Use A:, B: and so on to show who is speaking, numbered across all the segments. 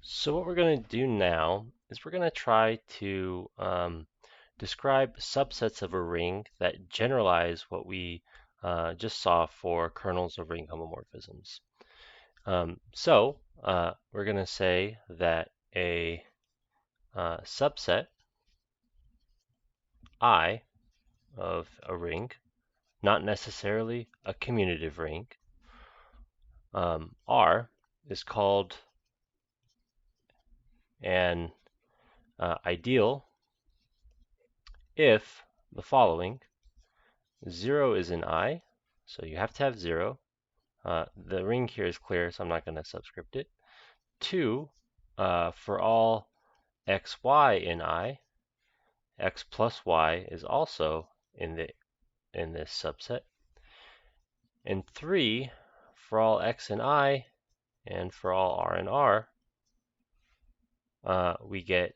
A: So what we're going to do now is we're going to try to describe subsets of a ring that generalize what we just saw for kernels of ring homomorphisms. We're going to say that a subset I of a ring, not necessarily a commutative ring, R is called an ideal if the following: 0 is an I, so you have to have 0. The ring here is clear, so I'm not going to subscript it. 2, for all xy in I, x plus y is also in this subset. And 3, for all x in I and for all r in R, we get,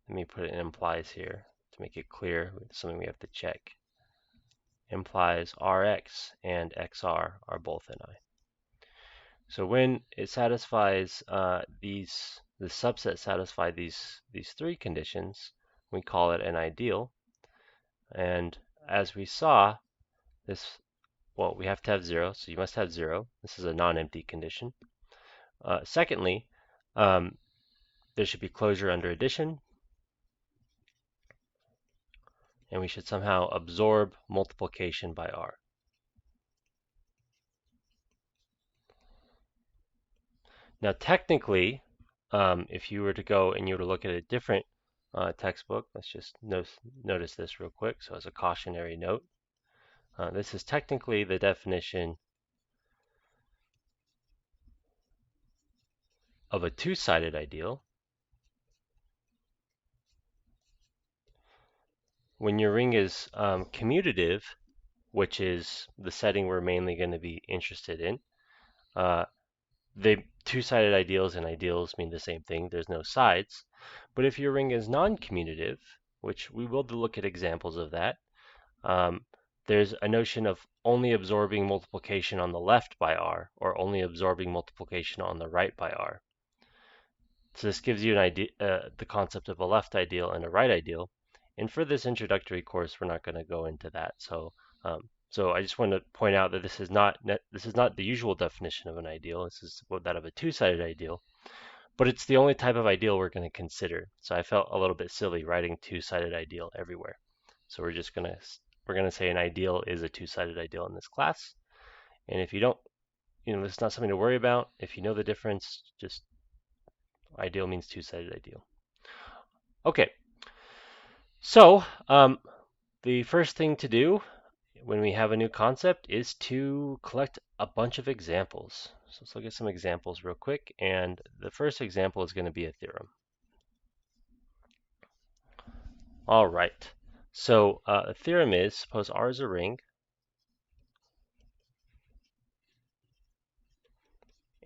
A: let me put it in implies here to make it clear, it's something we have to check. Implies Rx and Xr are both in I. So when it satisfies the subset satisfy these three conditions, we call it an ideal. And as we saw, we have to have 0, so you must have 0. This is a non-empty condition. Secondly, there should be closure under addition, and we should somehow absorb multiplication by R. Now, technically, if you were to go and you were to look at a different textbook, let's just notice this real quick. So as a cautionary note, this is technically the definition of a two-sided ideal. When your ring is commutative, which is the setting we're mainly going to be interested in, the two-sided ideals and ideals mean the same thing. There's no sides. But if your ring is non-commutative, which we will look at examples of that, there's a notion of only absorbing multiplication on the left by R or only absorbing multiplication on the right by R. So this gives you an idea, the concept of a left ideal and a right ideal. And for this introductory course, we're not going to go into that. So I just want to point out that this is not the usual definition of an ideal. This is that of a two-sided ideal, but it's the only type of ideal we're going to consider. So I felt a little bit silly writing two-sided ideal everywhere. So we're going to say an ideal is a two-sided ideal in this class. And if you don't, it's not something to worry about. If you know the difference, just ideal means two-sided ideal. Okay. So the first thing to do when we have a new concept is to collect a bunch of examples. So let's look at some examples real quick. And the first example is going to be a theorem. All right. So a theorem is, suppose R is a ring.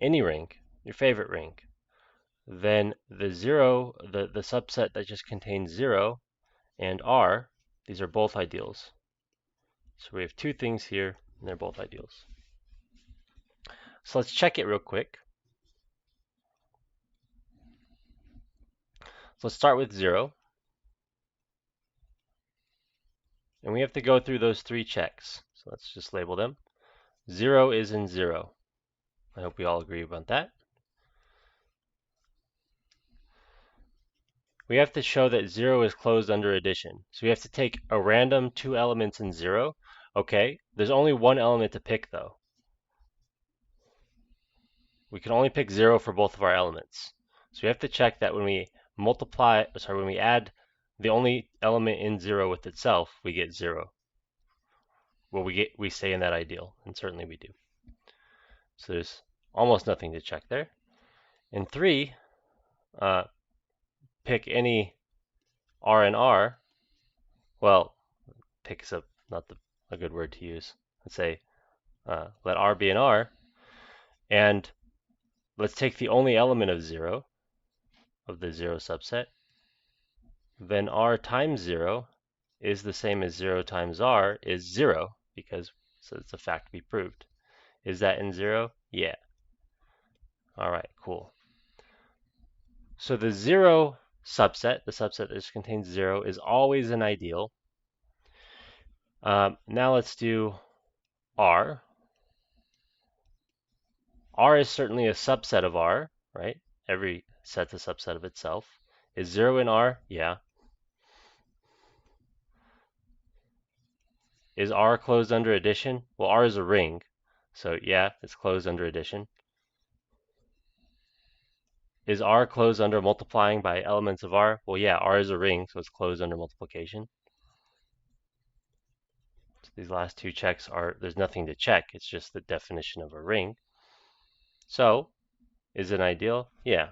A: Any ring, your favorite ring. Then the subset that just contains 0 and R, these are both ideals. So we have two things here, and they're both ideals. So let's check it real quick. So let's start with 0. And we have to go through those three checks. So let's just label them. 0 is in 0. I hope we all agree about that. We have to show that 0 is closed under addition. So we have to take a random 2 elements in 0. Okay, there's only one element to pick though. We can only pick 0 for both of our elements. So we have to check that when we when we add the only element in 0 with itself, we get 0. Well, we stay in that ideal, and certainly we do. So there's almost nothing to check there. And 3, pick any R and R. Well, pick is not a good word to use. Let's say let R be an R, and let's take the only element of 0, of the 0 subset. Then R times 0 is the same as 0 times R is 0, because so it's a fact we proved. Is that in 0? Yeah. All right, cool. So the zero subset, the subset that just contains zero, is always an ideal. Now let's do R. R is certainly a subset of R, right? Every set's a subset of itself. Is 0 in R? Yeah. Is R closed under addition? Well, R is a ring, so yeah, it's closed under addition. Is R closed under multiplying by elements of R? Well, yeah, R is a ring, so it's closed under multiplication. So these last two checks are, there's nothing to check, it's just the definition of a ring. So, is it ideal? Yeah.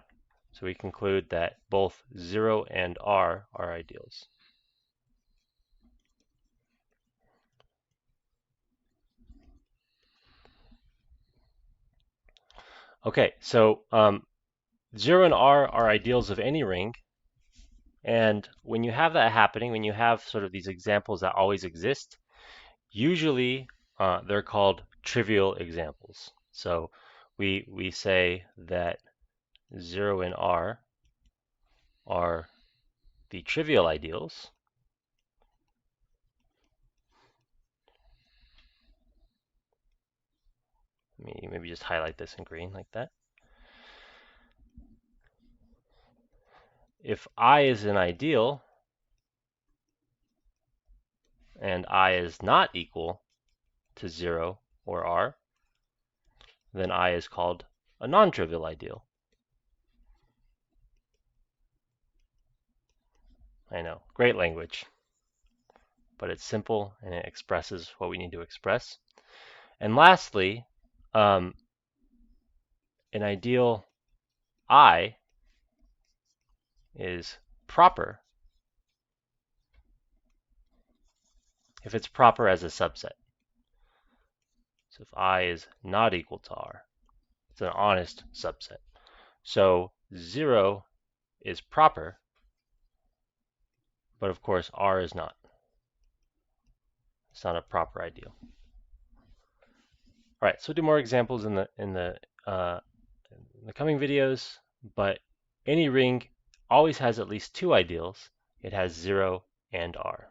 A: So we conclude that both 0 and R are ideals. Okay, so 0 and R are ideals of any ring. And when you have that happening, when you have sort of these examples that always exist, usually they're called trivial examples. So we say that 0 and R are the trivial ideals. Maybe just highlight this in green like that. If I is an ideal and I is not equal to 0 or R, then I is called a non-trivial ideal. I know, great language, but it's simple and it expresses what we need to express. And lastly, an ideal I is proper if it's proper as a subset. So if I is not equal to R, it's an honest subset. So 0 is proper, but of course R is not. It's not a proper ideal. All right, so we'll do more examples in the coming videos, but any ring always has at least two ideals. It has 0 and R.